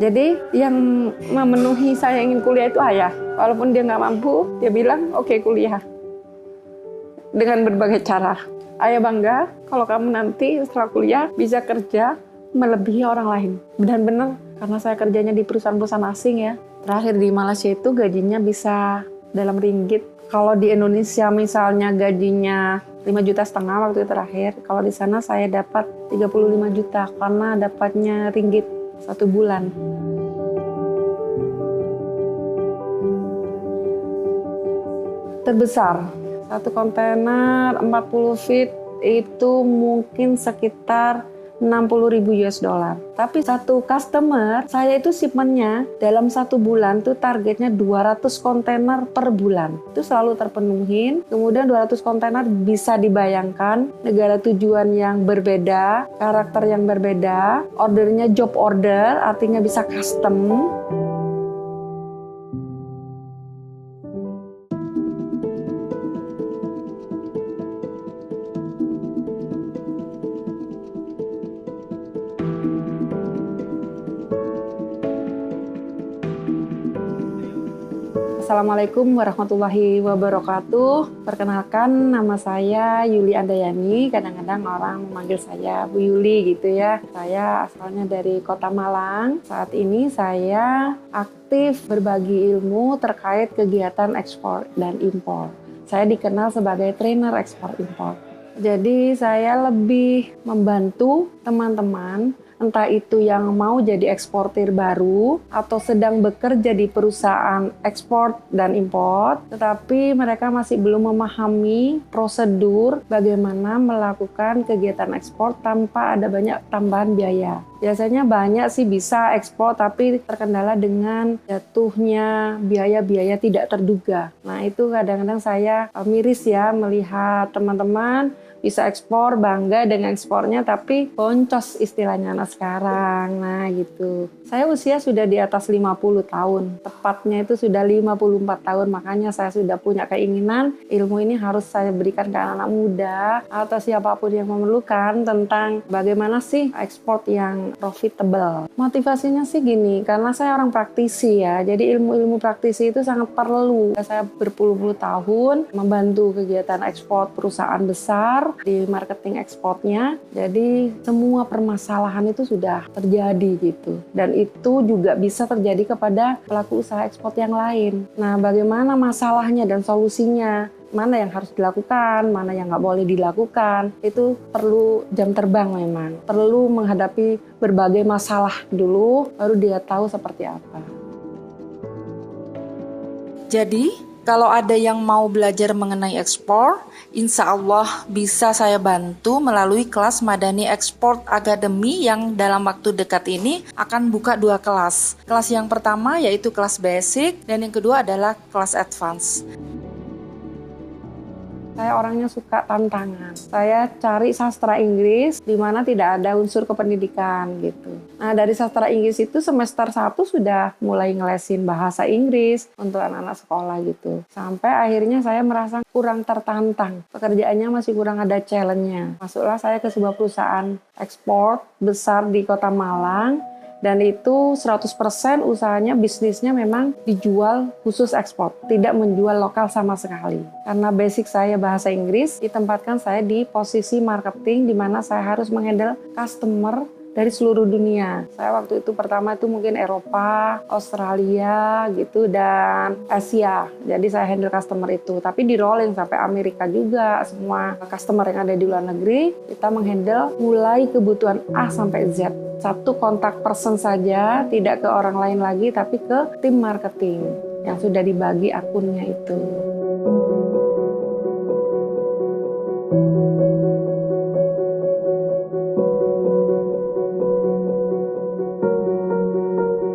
Jadi yang memenuhi saya ingin kuliah itu ayah. Walaupun dia nggak mampu, dia bilang oke, kuliah. Dengan berbagai cara. Ayah bangga kalau kamu nanti setelah kuliah bisa kerja melebihi orang lain. Benar-benar karena saya kerjanya di perusahaan-perusahaan asing ya. Terakhir di Malaysia itu gajinya bisa dalam ringgit. Kalau di Indonesia misalnya gajinya 5,5 juta waktu itu terakhir. Kalau di sana saya dapat 35 juta karena dapatnya ringgit 1 bulan. Terbesar, satu kontainer 40 feet itu mungkin sekitar 60.000 US dollar. Tapi satu customer, saya itu shipmentnya dalam 1 bulan tuh targetnya 200 kontainer per bulan. Itu selalu terpenuhin. Kemudian 200 kontainer bisa dibayangkan negara tujuan yang berbeda, karakter yang berbeda, ordernya job order, artinya bisa custom. Assalamualaikum warahmatullahi wabarakatuh. Perkenalkan, nama saya Yuli Andayani. Kadang-kadang orang memanggil saya Bu Yuli gitu ya. Saya asalnya dari Kota Malang. Saat ini saya aktif berbagi ilmu terkait kegiatan ekspor dan impor. Saya dikenal sebagai trainer ekspor impor. Jadi saya lebih membantu teman-teman, entah itu yang mau jadi eksportir baru atau sedang bekerja di perusahaan ekspor dan impor, tetapi mereka masih belum memahami prosedur bagaimana melakukan kegiatan ekspor tanpa ada banyak tambahan biaya. Biasanya banyak sih bisa ekspor, tapi terkendala dengan jatuhnya biaya-biaya tidak terduga. Nah itu kadang-kadang saya miris ya melihat teman-teman bisa ekspor, bangga dengan ekspornya, tapi boncos istilahnya anak sekarang. Nah gitu. Saya usia sudah di atas 50 tahun. Tepatnya itu sudah 54 tahun. Makanya saya sudah punya keinginan ilmu ini harus saya berikan ke anak-anak muda atau siapapun yang memerlukan tentang bagaimana sih ekspor yang profitable. Motivasinya sih gini, karena saya orang praktisi ya. Jadi ilmu-ilmu praktisi itu sangat perlu. Saya berpuluh-puluh tahun membantu kegiatan ekspor perusahaan besar di marketing ekspornya. Jadi semua permasalahan itu sudah terjadi gitu. Dan itu juga bisa terjadi kepada pelaku usaha ekspor yang lain. Nah, bagaimana masalahnya dan solusinya? Mana yang harus dilakukan, mana yang nggak boleh dilakukan, itu perlu jam terbang memang. Perlu menghadapi berbagai masalah dulu, baru dia tahu seperti apa. Jadi, kalau ada yang mau belajar mengenai ekspor, insya Allah bisa saya bantu melalui kelas Madani Export Academy yang dalam waktu dekat ini akan buka 2 kelas. Kelas yang pertama yaitu kelas basic dan yang kedua adalah kelas advance. Saya orangnya suka tantangan. Saya cari sastra Inggris di mana tidak ada unsur kependidikan gitu. Nah, dari sastra Inggris itu semester 1 sudah mulai ngelesin bahasa Inggris untuk anak-anak sekolah gitu. Sampai akhirnya saya merasa kurang tertantang. Pekerjaannya masih kurang ada challenge-nya. Masuklah saya ke sebuah perusahaan ekspor besar di Kota Malang. Dan itu 100% usahanya, bisnisnya memang dijual khusus ekspor, tidak menjual lokal sama sekali. Karena basic saya bahasa Inggris, ditempatkan saya di posisi marketing di mana saya harus menghandle customer dari seluruh dunia. Saya waktu itu pertama itu mungkin Eropa, Australia gitu, dan Asia. Jadi saya handle customer itu. Tapi di rolling sampai Amerika juga. Semua customer yang ada di luar negeri, kita menghandle mulai kebutuhan A sampai Z. Satu kontak person saja, tidak ke orang lain lagi, tapi ke tim marketing yang sudah dibagi akunnya itu.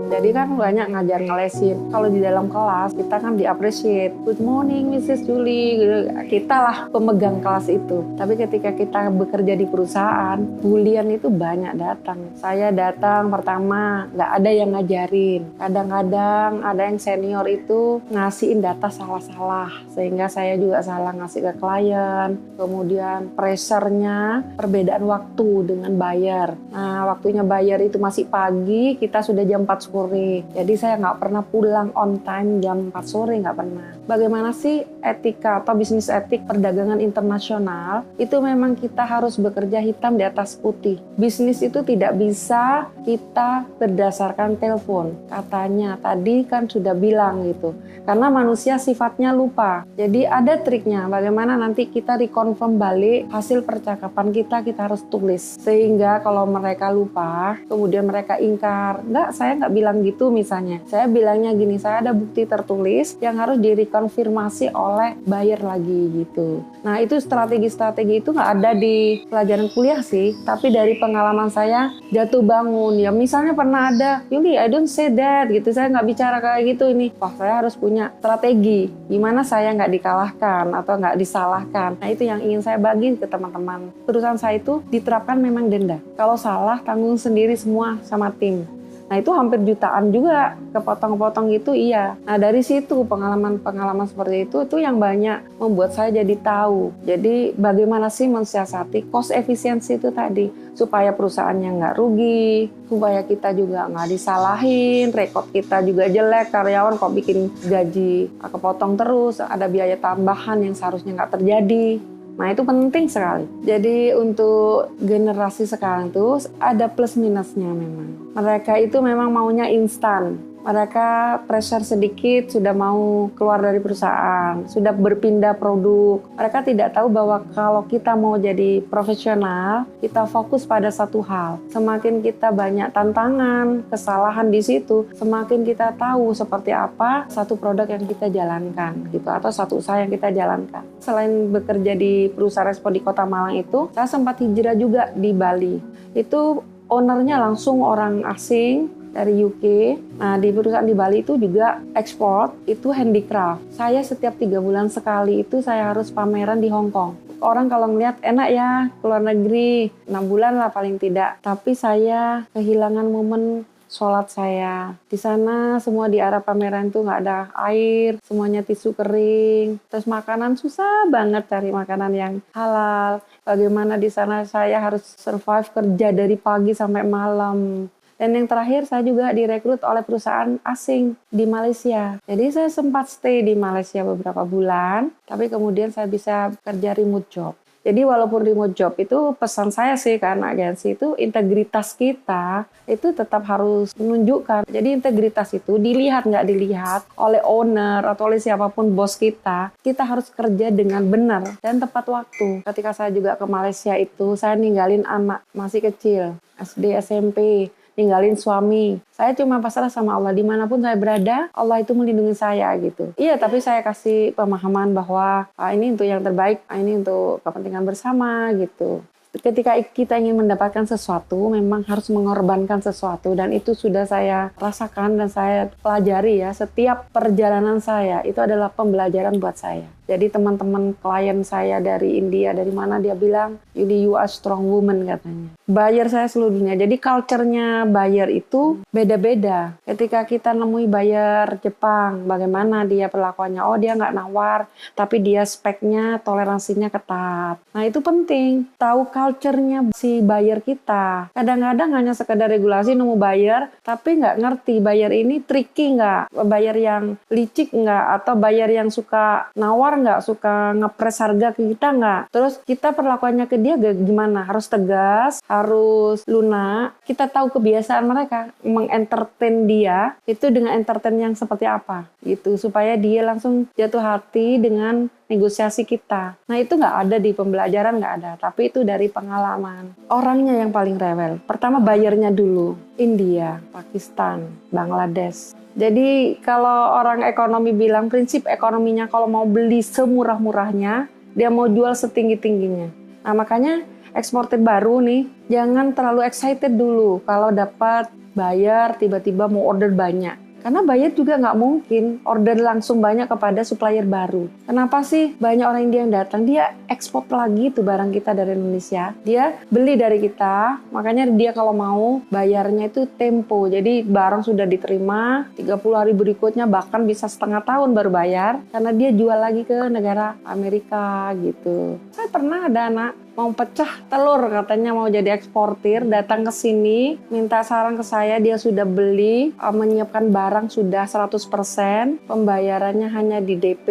Jadi kan banyak ngajar ngelesin. Kalau di dalam kelas kita kan di-appreciate. Good morning Mrs. Julie, gitu. Kita lah pemegang kelas itu. Tapi ketika kita bekerja di perusahaan, bulian itu banyak datang. Saya datang pertama nggak ada yang ngajarin. Kadang-kadang ada yang senior itu ngasihin data salah-salah, sehingga saya juga salah ngasih ke klien. Kemudian pressure-nya perbedaan waktu dengan buyer. Nah, waktunya buyer itu masih pagi, kita sudah jam 4 sore. Jadi saya nggak pernah pulang on time jam 4 sore, nggak pernah. Bagaimana sih etika atau bisnis etik perdagangan internasional? Itu memang kita harus bekerja hitam di atas putih. Bisnis itu tidak bisa kita berdasarkan telepon. Katanya tadi kan sudah bilang gitu. Karena manusia sifatnya lupa. Jadi ada triknya bagaimana nanti kita reconfirm balik hasil percakapan kita harus tulis. Sehingga kalau mereka lupa, kemudian mereka ingkar. Enggak, saya nggak bilang gitu misalnya. Saya bilangnya gini, saya ada bukti tertulis yang harus direkonfirmasi oleh buyer lagi gitu. Nah itu strategi-strategi itu nggak ada di pelajaran kuliah sih, tapi dari pengalaman saya jatuh bangun. Ya misalnya pernah ada, Yuli, I don't say that gitu, saya nggak bicara kayak gitu ini. Wah, saya harus punya strategi gimana saya nggak dikalahkan atau nggak disalahkan. Nah itu yang ingin saya bagi ke teman-teman. Perusahaan saya itu diterapkan memang denda. Kalau salah tanggung sendiri semua sama tim. Nah itu hampir jutaan juga kepotong-potong gitu, iya. Nah dari situ pengalaman-pengalaman seperti itu yang banyak membuat saya jadi tahu. Jadi bagaimana sih mensiasati cost efisiensi itu tadi supaya perusahaannya nggak rugi, supaya kita juga nggak disalahin, rekod kita juga jelek, karyawan kok bikin gaji kepotong terus, ada biaya tambahan yang seharusnya nggak terjadi. Nah itu penting sekali. Jadi untuk generasi sekarang tuh ada plus minusnya memang. Mereka itu memang maunya instan. Mereka pressure sedikit sudah mau keluar dari perusahaan, sudah berpindah produk. Mereka tidak tahu bahwa kalau kita mau jadi profesional, kita fokus pada satu hal. Semakin kita banyak tantangan, kesalahan di situ, semakin kita tahu seperti apa satu produk yang kita jalankan gitu, atau satu usaha yang kita jalankan. Selain bekerja di perusahaan ekspor di Kota Malang itu, saya sempat hijrah juga di Bali. Itu ownernya langsung orang asing dari UK. Nah di perusahaan di Bali itu juga ekspor, itu handicraft. Saya setiap 3 bulan sekali itu saya harus pameran di Hong Kong. Orang kalau ngeliat enak ya keluar negeri, 6 bulan lah paling tidak. Tapi saya kehilangan momen sholat saya. Di sana semua di area pameran itu nggak ada air, semuanya tisu kering. Terus makanan susah banget cari makanan yang halal. Bagaimana di sana saya harus survive kerja dari pagi sampai malam. Dan yang terakhir saya juga direkrut oleh perusahaan asing di Malaysia. Jadi saya sempat stay di Malaysia beberapa bulan, tapi kemudian saya bisa kerja remote job. Jadi walaupun remote job itu pesan saya sih ke anak agensi itu integritas kita itu tetap harus menunjukkan. Jadi integritas itu dilihat nggak dilihat oleh owner atau oleh siapapun bos kita harus kerja dengan benar dan tepat waktu. Ketika saya juga ke Malaysia itu saya ninggalin anak masih kecil, SD, SMP. Ninggalin suami. Saya cuma pasrah sama Allah. Dimanapun saya berada, Allah itu melindungi saya gitu. Iya, tapi saya kasih pemahaman bahwa ini untuk yang terbaik, ini untuk kepentingan bersama gitu. Ketika kita ingin mendapatkan sesuatu, memang harus mengorbankan sesuatu. Dan itu sudah saya rasakan dan saya pelajari ya. Setiap perjalanan saya, itu adalah pembelajaran buat saya. Jadi teman-teman klien saya dari India, dari mana dia bilang, you are strong woman katanya. Buyer saya seluruh dunia. Jadi culture-nya buyer itu beda-beda. Ketika kita nemui buyer Jepang, bagaimana dia perlakuannya? Oh dia nggak nawar, tapi dia speknya, toleransinya ketat. Nah itu penting, tahu culture-nya si buyer kita. Kadang-kadang hanya sekedar regulasi nemu buyer, tapi nggak ngerti buyer ini tricky nggak? Buyer yang licik nggak? Atau buyer yang suka nawar nggak, suka ngepres harga ke kita nggak, terus kita perlakuannya ke dia gimana, harus tegas, harus lunak, kita tahu kebiasaan mereka, mengentertain dia itu dengan entertain yang seperti apa gitu, supaya dia langsung jatuh hati dengan negosiasi kita. Nah itu nggak ada di pembelajaran, nggak ada, tapi itu dari pengalaman. Orangnya yang paling rewel, pertama bayarnya dulu, India, Pakistan, Bangladesh. Jadi kalau orang ekonomi bilang prinsip ekonominya kalau mau beli semurah-murahnya, dia mau jual setinggi-tingginya. Nah makanya eksportir baru nih, jangan terlalu excited dulu kalau dapat buyer tiba-tiba mau order banyak. Karena buyer juga nggak mungkin order langsung banyak kepada supplier baru. Kenapa sih banyak orang India yang datang? Dia ekspor lagi tuh barang kita dari Indonesia. Dia beli dari kita, makanya dia kalau mau bayarnya itu tempo. Jadi barang sudah diterima, 30 hari berikutnya bahkan bisa setengah tahun baru bayar. Karena dia jual lagi ke negara Amerika gitu. Saya pernah ada anak mau pecah telur, katanya mau jadi eksportir, datang ke sini, minta saran ke saya, dia sudah beli, menyiapkan barang sudah 100%, pembayarannya hanya di DP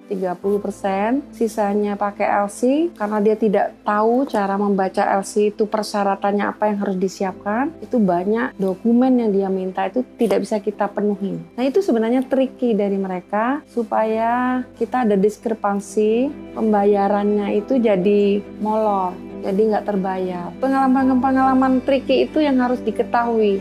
30%, sisanya pakai LC, karena dia tidak tahu cara membaca LC itu persyaratannya apa yang harus disiapkan, itu banyak dokumen yang dia minta itu tidak bisa kita penuhi. Nah itu sebenarnya tricky dari mereka, supaya kita ada diskrepansi, pembayarannya itu jadi molor, jadi nggak terbayar. Pengalaman tricky itu yang harus diketahui.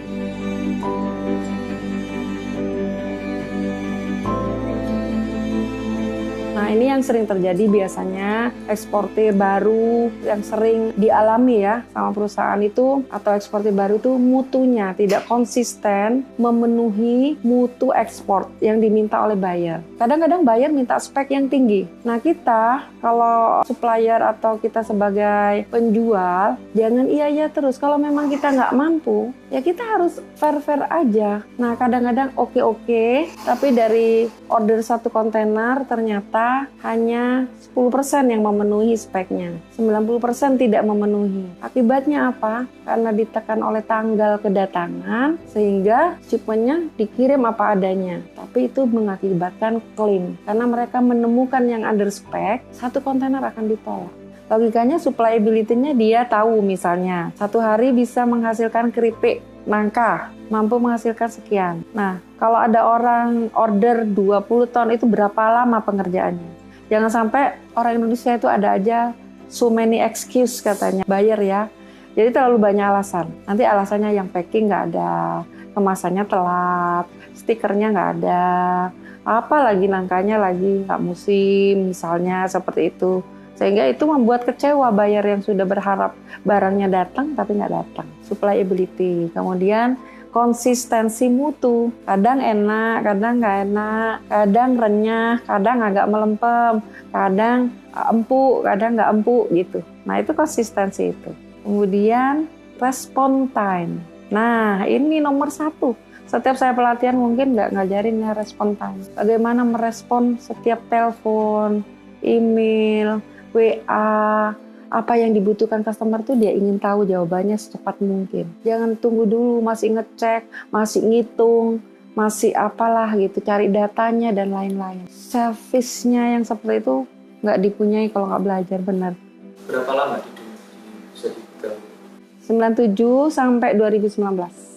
Nah ini yang sering terjadi biasanya eksportir baru yang sering dialami ya sama perusahaan itu, atau eksportir baru itu mutunya tidak konsisten memenuhi mutu ekspor yang diminta oleh buyer. Kadang-kadang buyer minta spek yang tinggi. Nah kita kalau supplier atau kita sebagai penjual jangan iya terus. Kalau memang kita nggak mampu ya kita harus fair aja. Nah kadang-kadang oke, tapi dari order satu kontainer ternyata hanya 10% yang memenuhi speknya, 90% tidak memenuhi. Akibatnya apa? Karena ditekan oleh tanggal kedatangan, sehingga shipmentnya dikirim apa adanya. Tapi itu mengakibatkan claim, karena mereka menemukan yang under spec, satu kontainer akan ditolak. Logikanya supplyability-nya dia tahu, misalnya satu hari bisa menghasilkan keripik nangka, mampu menghasilkan sekian. Nah, kalau ada orang order 20 ton itu berapa lama pengerjaannya? Jangan sampai orang Indonesia itu ada aja so many excuse katanya buyer ya. Jadi terlalu banyak alasan. Nanti alasannya yang packing nggak ada, kemasannya telat, stikernya nggak ada, apa lagi nangkanya lagi nggak musim, misalnya seperti itu. Sehingga itu membuat kecewa buyer yang sudah berharap barangnya datang tapi nggak datang. Supplyability, kemudian konsistensi mutu. Kadang enak, kadang nggak enak, kadang renyah, kadang agak melempem, kadang empuk, kadang nggak empuk gitu. Nah itu konsistensi itu. Kemudian respon time. Nah ini nomor 1. Setiap saya pelatihan mungkin nggak ngajarin ya respon time. Bagaimana merespon setiap telepon, email, WA, apa yang dibutuhkan customer tuh dia ingin tahu jawabannya secepat mungkin. Jangan tunggu dulu, masih ngecek, masih ngitung, masih apalah gitu, cari datanya dan lain-lain. Service-nya yang seperti itu nggak dipunyai kalau nggak belajar benar. Berapa lama di dunia bisa dipegang? 97 sampai 2019.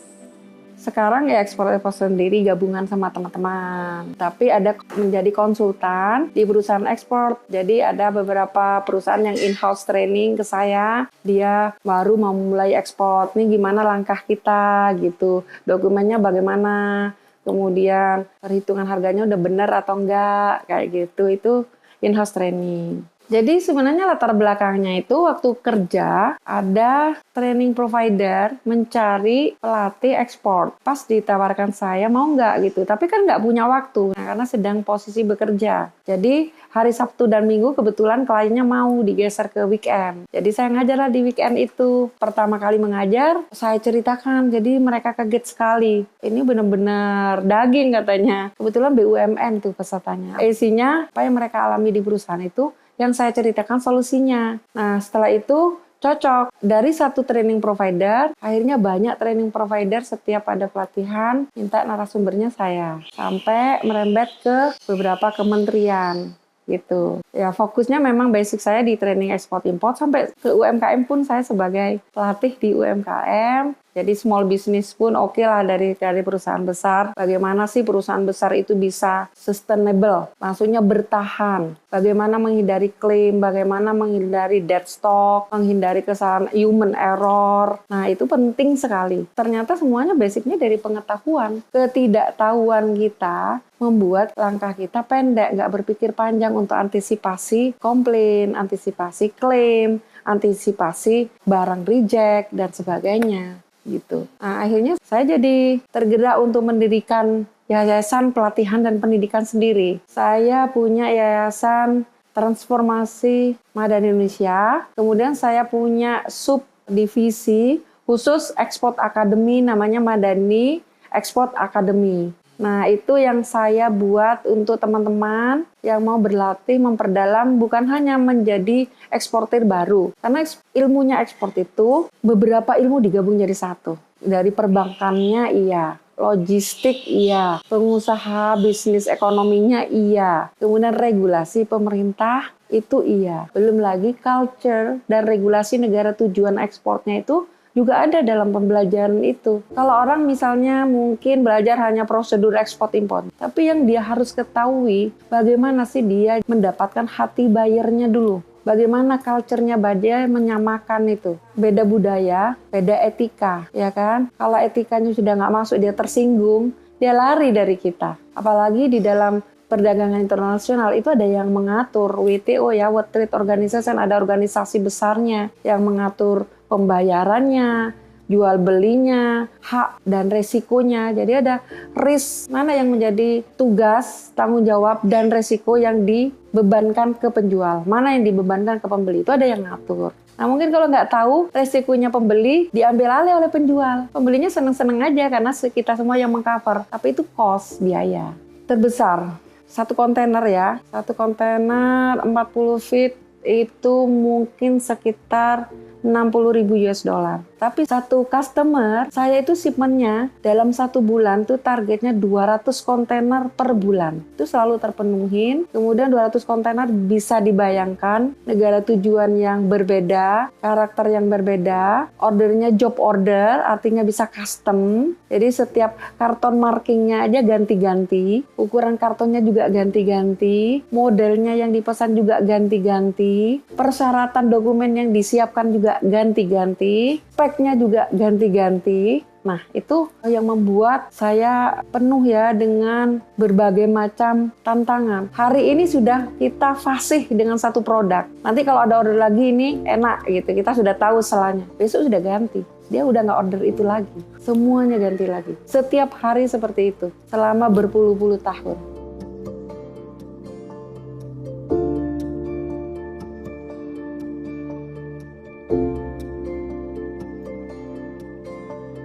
Sekarang ya ekspor sendiri gabungan sama teman-teman. Tapi ada menjadi konsultan di perusahaan ekspor. Jadi ada beberapa perusahaan yang in-house training ke saya. Dia baru mau mulai ekspor. Nih gimana langkah kita gitu. Dokumennya bagaimana. Kemudian perhitungan harganya udah benar atau enggak. Kayak gitu. Itu in-house training. Jadi sebenarnya latar belakangnya itu waktu kerja ada training provider mencari pelatih ekspor. Pas ditawarkan saya mau nggak gitu, tapi kan nggak punya waktu karena sedang posisi bekerja. Jadi hari Sabtu dan Minggu kebetulan kliennya mau digeser ke weekend. Jadi saya ngajarlah di weekend itu. Pertama kali mengajar saya ceritakan, jadi mereka kaget sekali. Ini benar-benar daging katanya. Kebetulan BUMN tuh pesertanya. Isinya apa yang mereka alami di perusahaan itu yang saya ceritakan solusinya. Nah, setelah itu cocok. Dari satu training provider, akhirnya banyak training provider setiap ada pelatihan, minta narasumbernya saya. Sampai merembet ke beberapa kementerian. Gitu. Ya, fokusnya memang basic saya di training ekspor import, sampai ke UMKM pun saya sebagai pelatih di UMKM. Jadi small business pun oke lah dari perusahaan besar. Bagaimana sih perusahaan besar itu bisa sustainable, maksudnya bertahan. Bagaimana menghindari klaim, bagaimana menghindari dead stock, menghindari kesalahan human error. Nah itu penting sekali. Ternyata semuanya basicnya dari pengetahuan. Ketidaktahuan kita membuat langkah kita pendek, nggak berpikir panjang untuk antisipasi komplain, antisipasi klaim, antisipasi barang reject, dan sebagainya. Gitu. Nah, akhirnya saya jadi tergerak untuk mendirikan yayasan pelatihan dan pendidikan sendiri. Saya punya yayasan transformasi Madani Indonesia, kemudian saya punya subdivisi khusus Export Academy namanya Madani Export Academy. Nah, itu yang saya buat untuk teman-teman yang mau berlatih, memperdalam, bukan hanya menjadi eksportir baru. Karena ilmunya ekspor itu, beberapa ilmu digabung jadi satu. Dari perbankannya iya, logistik iya, pengusaha bisnis ekonominya iya, kemudian regulasi pemerintah itu iya. Belum lagi culture dan regulasi negara tujuan ekspornya itu juga ada dalam pembelajaran itu. Kalau orang misalnya mungkin belajar hanya prosedur ekspor impor, tapi yang dia harus ketahui bagaimana sih dia mendapatkan hati buyernya dulu. Bagaimana culture-nya dia menyamakan itu. Beda budaya, beda etika, ya kan? Kalau etikanya sudah nggak masuk, dia tersinggung, dia lari dari kita. Apalagi di dalam perdagangan internasional itu ada yang mengatur, WTO ya, World Trade Organization, ada organisasi besarnya yang mengatur pembayarannya, jual belinya, hak dan resikonya. Jadi ada risk, mana yang menjadi tugas, tanggung jawab, dan resiko yang dibebankan ke penjual, mana yang dibebankan ke pembeli, itu ada yang ngatur. Nah mungkin kalau nggak tahu resikonya pembeli diambil alih oleh penjual. Pembelinya seneng-seneng aja karena kita semua yang mengcover, tapi itu cost, biaya. Terbesar, satu kontainer ya, satu kontainer 40 feet itu mungkin sekitar 60.000 US dollar. Tapi satu customer, saya itu shipment-nya dalam 1 bulan tuh targetnya 200 kontainer per bulan. Itu selalu terpenuhin. Kemudian 200 kontainer bisa dibayangkan, negara tujuan yang berbeda, karakter yang berbeda, ordernya job order, artinya bisa custom. Jadi setiap karton markingnya aja ganti-ganti, ukuran kartonnya juga ganti-ganti, modelnya yang dipesan juga ganti-ganti, persyaratan dokumen yang disiapkan juga ganti-ganti, speknya juga ganti-ganti. Nah, itu yang membuat saya penuh ya dengan berbagai macam tantangan. Hari ini sudah kita fasih dengan satu produk. Nanti kalau ada order lagi ini enak gitu, kita sudah tahu salahnya. Besok sudah ganti. Dia udah nggak order itu lagi. Semuanya ganti lagi. Setiap hari seperti itu, selama berpuluh-puluh tahun.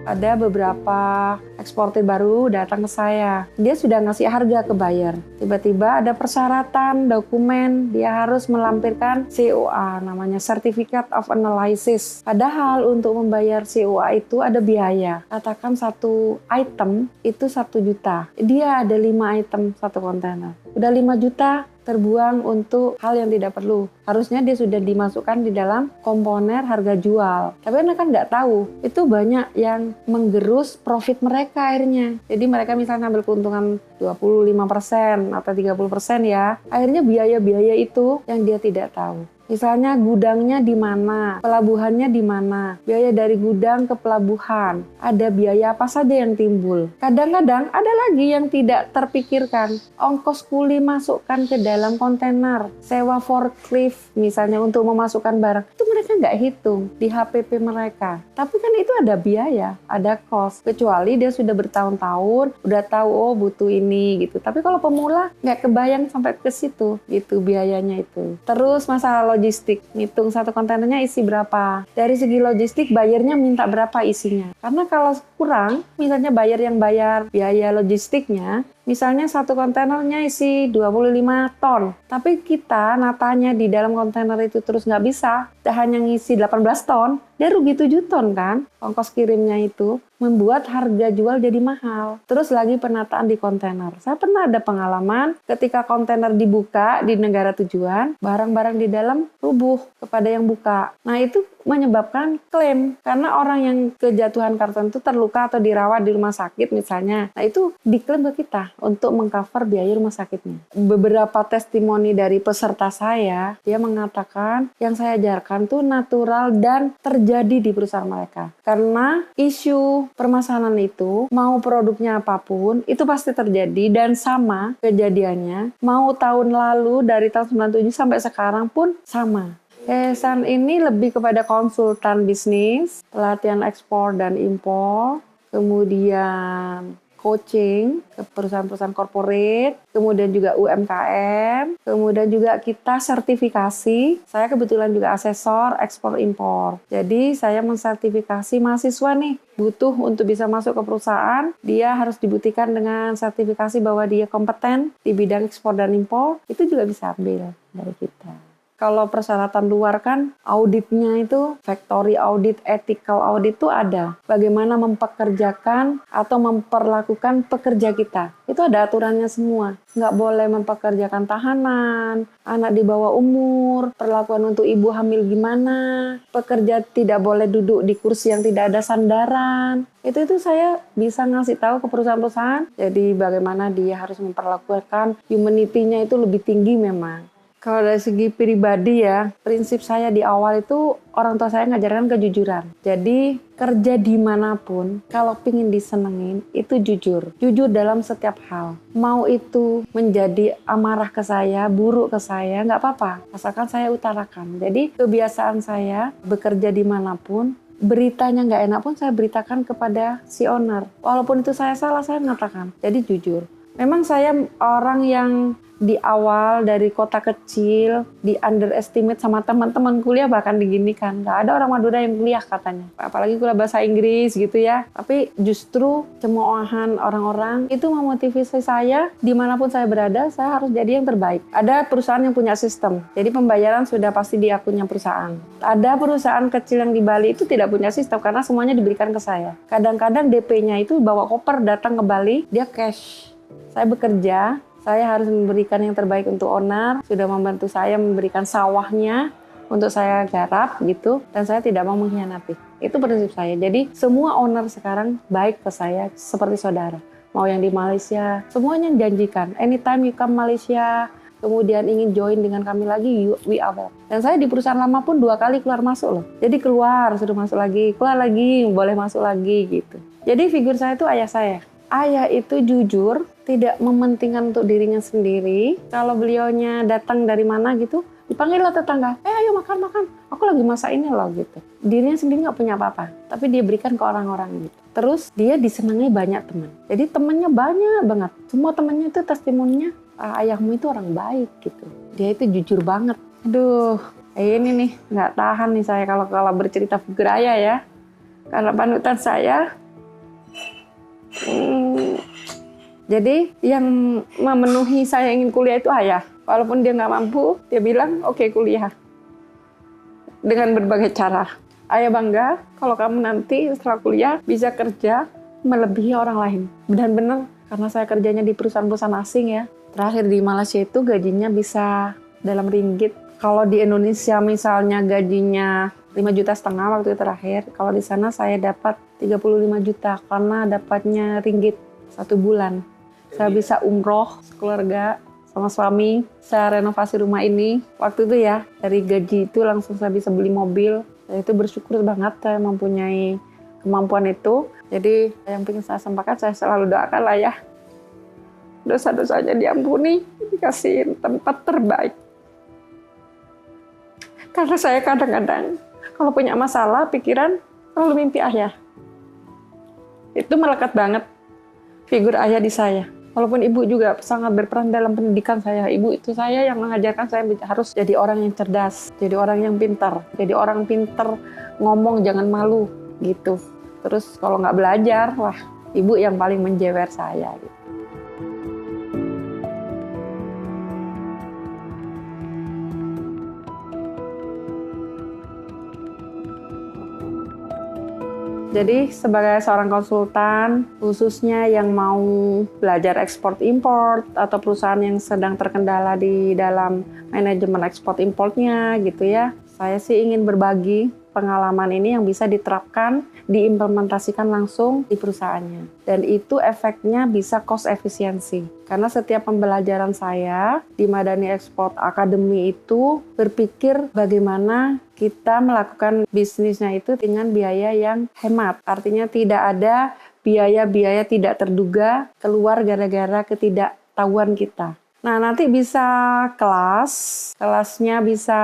Ada beberapa eksportir baru datang ke saya. Dia sudah ngasih harga ke buyer. Tiba-tiba ada persyaratan dokumen, dia harus melampirkan COA, namanya Certificate of Analysis. Padahal untuk membayar COA itu ada biaya. Katakan satu item itu 1 juta. Dia ada 5 item satu kontainer. Udah 5 juta terbuang untuk hal yang tidak perlu. Harusnya dia sudah dimasukkan di dalam komponen harga jual. Tapi mereka kan nggak tahu. Itu banyak yang menggerus profit mereka akhirnya. Jadi mereka misalnya ambil keuntungan 25% atau 30% ya. Akhirnya biaya-biaya itu yang dia tidak tahu. Misalnya gudangnya di mana, pelabuhannya di mana, biaya dari gudang ke pelabuhan, ada biaya apa saja yang timbul. Kadang-kadang ada lagi yang tidak terpikirkan, ongkos kuli masukkan ke dalam kontainer, sewa forklift misalnya untuk memasukkan barang, itu mereka nggak hitung di HPP mereka. Tapi kan itu ada biaya, ada cost, kecuali dia sudah bertahun-tahun, udah tahu oh butuh ini gitu. Tapi kalau pemula nggak kebayang sampai ke situ, gitu biayanya itu. Terus masalah logistik, ngitung satu kontainernya isi berapa. Dari segi logistik, bayarnya minta berapa isinya. Karena kalau kurang, misalnya buyer yang bayar biaya logistiknya, misalnya satu kontainernya isi 25 ton. Tapi kita natanya di dalam kontainer itu terus nggak bisa, hanya ngisi 18 ton, dia rugi 7 ton kan, ongkos kirimnya itu membuat harga jual jadi mahal. Terus lagi penataan di kontainer. Saya pernah ada pengalaman ketika kontainer dibuka di negara tujuan, barang-barang di dalam rubuh kepada yang buka. Nah itu menyebabkan klaim. Karena orang yang kejatuhan karton itu terluka atau dirawat di rumah sakit misalnya. Nah itu diklaim ke kita untuk mengcover biaya rumah sakitnya. Beberapa testimoni dari peserta saya, dia mengatakan yang saya ajarkan tuh natural dan terjadi di perusahaan mereka. Karena isu permasalahan itu, mau produknya apapun, itu pasti terjadi dan sama kejadiannya. Mau tahun lalu dari tahun 97 sampai sekarang pun sama. Yayasan ini lebih kepada konsultan bisnis, pelatihan ekspor dan impor, kemudian coaching ke perusahaan-perusahaan corporate, kemudian juga UMKM, kemudian juga kita sertifikasi. Saya kebetulan juga asesor ekspor impor. Jadi saya mensertifikasi mahasiswa nih, butuh untuk bisa masuk ke perusahaan, dia harus dibuktikan dengan sertifikasi bahwa dia kompeten di bidang ekspor dan impor, itu juga bisa ambil dari kita. Kalau persyaratan luar kan auditnya itu factory audit, ethical audit itu ada. Bagaimana mempekerjakan atau memperlakukan pekerja kita. Itu ada aturannya semua. Nggak boleh mempekerjakan tahanan, anak di bawah umur, perlakuan untuk ibu hamil gimana, pekerja tidak boleh duduk di kursi yang tidak ada sandaran. Itu saya bisa ngasih tahu ke perusahaan-perusahaan. Jadi bagaimana dia harus memperlakukan humanity-nya itu lebih tinggi memang. Kalau dari segi pribadi ya, prinsip saya di awal itu orang tua saya ngajarkan kejujuran. Jadi kerja dimanapun, kalau pingin disenengin itu jujur. Jujur dalam setiap hal. Mau itu menjadi amarah ke saya, buruk ke saya, nggak apa-apa. Asalkan saya utarakan. Jadi kebiasaan saya bekerja dimanapun, beritanya nggak enak pun saya beritakan kepada si owner. Walaupun itu saya salah, saya mengatakan. Jadi jujur. Memang saya orang yang di awal dari kota kecil di underestimate sama teman-teman kuliah, bahkan diginikan nggak ada orang Madura yang kuliah katanya, apalagi kuliah bahasa Inggris gitu ya. Tapi justru cemoohan orang-orang itu memotivasi saya, dimanapun saya berada saya harus jadi yang terbaik. Ada perusahaan yang punya sistem, jadi pembayaran sudah pasti di akunnya perusahaan. Ada perusahaan kecil yang di Bali itu tidak punya sistem karena semuanya diberikan ke saya. Kadang-kadang DP-nya itu bawa koper datang ke Bali, dia cash. Saya bekerja, saya harus memberikan yang terbaik untuk owner, sudah membantu saya memberikan sawahnya untuk saya garap gitu, dan saya tidak mau mengkhianati. Itu prinsip saya. Jadi semua owner sekarang baik ke saya seperti saudara. Mau yang di Malaysia, semuanya janjikan. Anytime you come Malaysia, kemudian ingin join dengan kami lagi, we are well. Dan saya di perusahaan lama pun 2 kali keluar masuk loh. Jadi keluar, sudah masuk lagi, keluar lagi, boleh masuk lagi gitu. Jadi figur saya itu ayah saya. Ayah itu jujur, tidak mementingkan untuk dirinya sendiri. Kalau beliaunya datang dari mana gitu, dipanggil lah tetangga, ayo makan, aku lagi masak ini loh gitu. Dirinya sendiri nggak punya apa-apa, tapi dia berikan ke orang-orang gitu. Terus dia disenangi banyak teman. Jadi temannya banyak banget. Semua temannya itu testimoninya, ayahmu itu orang baik gitu. Dia itu jujur banget. Aduh, ini nih nggak tahan nih saya kalau bercerita figur ayah ya. Karena panutan saya. Jadi yang memenuhi saya ingin kuliah itu ayah. Walaupun dia nggak mampu, dia bilang oke, kuliah. Dengan berbagai cara. Ayah bangga kalau kamu nanti setelah kuliah bisa kerja melebihi orang lain. Dan benar, karena saya kerjanya di perusahaan-perusahaan asing ya. Terakhir di Malaysia itu gajinya bisa dalam ringgit. Kalau di Indonesia misalnya gajinya 5,5 juta waktu itu terakhir. Kalau di sana saya dapat 35 juta karena dapatnya ringgit 1 bulan. Saya bisa umroh keluarga sama suami, saya renovasi rumah ini. Waktu itu ya, dari gaji itu langsung saya bisa beli mobil. Saya itu bersyukur banget saya mempunyai kemampuan itu. Jadi yang ingin saya sampaikan, saya selalu doakan lah ya. Dosa-dosanya diampuni, dikasih tempat terbaik. Karena saya kadang-kadang kalau punya masalah, pikiran, selalu mimpi ayah. Itu melekat banget figur ayah di saya. Walaupun ibu juga sangat berperan dalam pendidikan saya. Ibu itu saya yang mengajarkan saya harus jadi orang yang cerdas, jadi orang yang pintar. Jadi orang pintar ngomong jangan malu gitu. Terus kalau nggak belajar, wah ibu yang paling menjewer saya gitu. Jadi sebagai seorang konsultan, khususnya yang mau belajar ekspor import atau perusahaan yang sedang terkendala di dalam manajemen ekspor importnya gitu ya, saya sih ingin berbagi pengalaman ini yang bisa diterapkan, diimplementasikan langsung di perusahaannya. Dan itu efeknya bisa cost efisiensi. Karena setiap pembelajaran saya di Madani Export Academy itu berpikir bagaimana kita melakukan bisnisnya itu dengan biaya yang hemat. Artinya tidak ada biaya-biaya tidak terduga keluar gara-gara ketidaktahuan kita. Nah, nanti bisa kelasnya bisa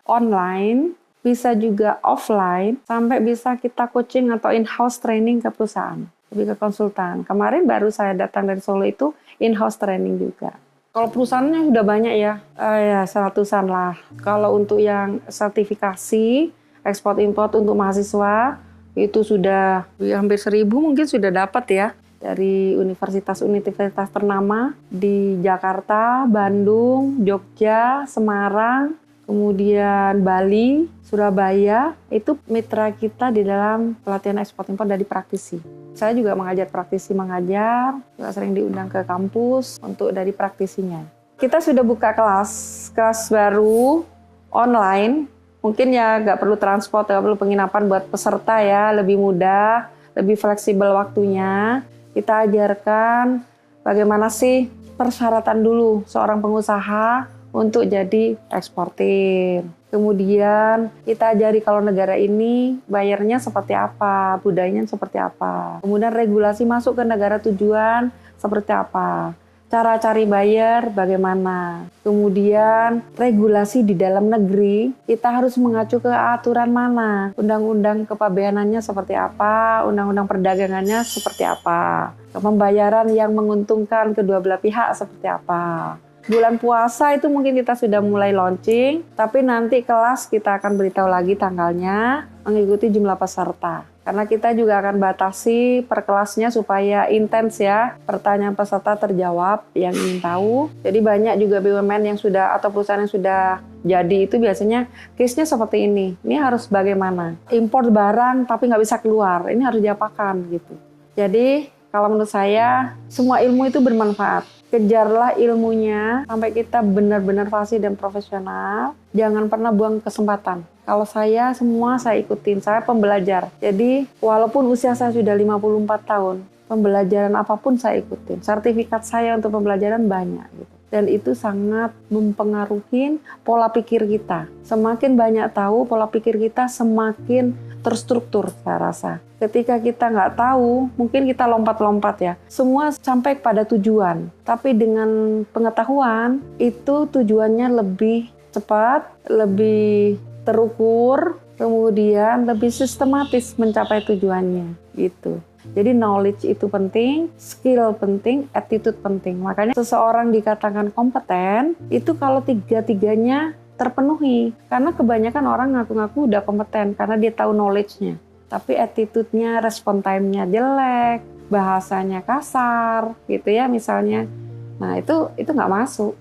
online, bisa juga offline, sampai bisa kita coaching atau in-house training ke perusahaan, lebih ke konsultan. Kemarin baru saya datang dari Solo itu in-house training juga. Kalau perusahaannya sudah banyak ya, ya 100-an lah. Kalau untuk yang sertifikasi, ekspor-import untuk mahasiswa, itu sudah hampir 1.000 mungkin sudah dapat ya. Dari universitas-universitas ternama di Jakarta, Bandung, Jogja, Semarang, kemudian Bali, Surabaya, itu mitra kita di dalam pelatihan ekspor impor dari praktisi. Saya juga mengajar praktisi mengajar, juga sering diundang ke kampus untuk dari praktisinya. Kita sudah buka kelas baru online, mungkin ya nggak perlu transport, nggak perlu penginapan buat peserta ya, lebih mudah, lebih fleksibel waktunya. Kita ajarkan bagaimana sih persyaratan dulu seorang pengusaha untuk jadi eksportir. Kemudian kita ajari kalau negara ini bayarnya seperti apa, budayanya seperti apa. Kemudian regulasi masuk ke negara tujuan seperti apa. Cara cari bayar bagaimana. Kemudian regulasi di dalam negeri kita harus mengacu ke aturan mana. Undang-undang kepabeanannya seperti apa, undang-undang perdagangannya seperti apa. Pembayaran yang menguntungkan kedua belah pihak seperti apa. Bulan puasa itu mungkin kita sudah mulai launching, tapi nanti kelas kita akan beritahu lagi tanggalnya mengikuti jumlah peserta. Karena kita juga akan batasi per kelasnya supaya intens ya, pertanyaan peserta terjawab yang ingin tahu. Jadi banyak juga BUMN yang sudah atau perusahaan yang sudah jadi itu biasanya case-nya seperti ini. Ini harus bagaimana? Impor barang tapi nggak bisa keluar, ini harus diapakan gitu. Jadi kalau menurut saya semua ilmu itu bermanfaat. Kejarlah ilmunya sampai kita benar-benar fasih dan profesional. Jangan pernah buang kesempatan. Kalau saya semua saya ikutin, saya pembelajar. Jadi walaupun usia saya sudah 54 tahun, pembelajaran apapun saya ikutin. Sertifikat saya untuk pembelajaran banyak gitu. Dan itu sangat mempengaruhi pola pikir kita. Semakin banyak tahu, pola pikir kita semakin terstruktur saya rasa. Ketika kita nggak tahu, mungkin kita lompat-lompat ya. Semua sampai pada tujuan. Tapi dengan pengetahuan, itu tujuannya lebih cepat, lebih terukur, kemudian lebih sistematis mencapai tujuannya. Gitu. Jadi knowledge itu penting, skill penting, attitude penting. Makanya seseorang dikatakan kompeten, itu kalau tiga-tiganya terpenuhi. Karena kebanyakan orang ngaku-ngaku udah kompeten karena dia tahu knowledge-nya. Tapi attitude-nya, respon time-nya jelek, bahasanya kasar, gitu ya misalnya. Nah itu nggak masuk.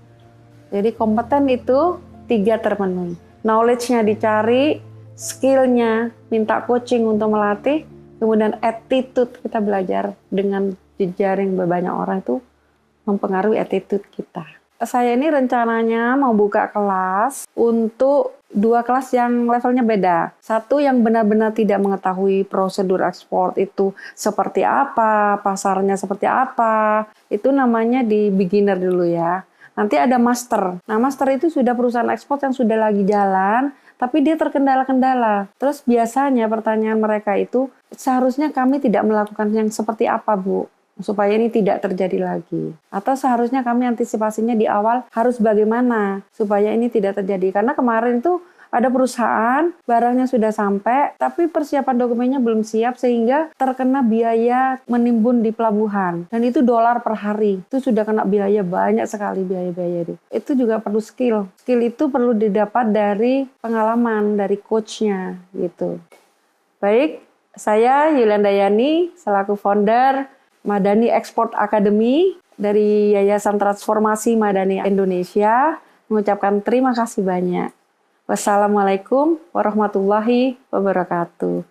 Jadi kompeten itu 3 terpenuhi. Knowledge-nya dicari, skill-nya minta coaching untuk melatih, kemudian attitude kita belajar dengan jejaring banyak orang itu mempengaruhi attitude kita. Saya ini rencananya mau buka kelas untuk 2 kelas yang levelnya beda. Satu yang benar-benar tidak mengetahui prosedur ekspor itu seperti apa, pasarnya seperti apa. Itu namanya di beginner dulu ya. Nanti ada master. Nah master itu sudah perusahaan ekspor yang sudah lagi jalan, tapi dia terkendala-kendala. Terus biasanya pertanyaan mereka itu, seharusnya kami tidak melakukan yang seperti apa Bu? Supaya ini tidak terjadi lagi. Atau seharusnya kami antisipasinya di awal harus bagaimana supaya ini tidak terjadi. Karena kemarin tuh ada perusahaan, barangnya sudah sampai, tapi persiapan dokumennya belum siap sehingga terkena biaya menimbun di pelabuhan. Dan itu $1 per hari. Itu sudah kena biaya banyak sekali biaya-biaya itu. Itu juga perlu skill. Skill itu perlu didapat dari pengalaman, dari coachnya gitu. Baik, saya Yulianda Yani selaku founder Madani Export Academy dari Yayasan Transformasi Madani Indonesia mengucapkan terima kasih banyak. Wassalamualaikum warahmatullahi wabarakatuh.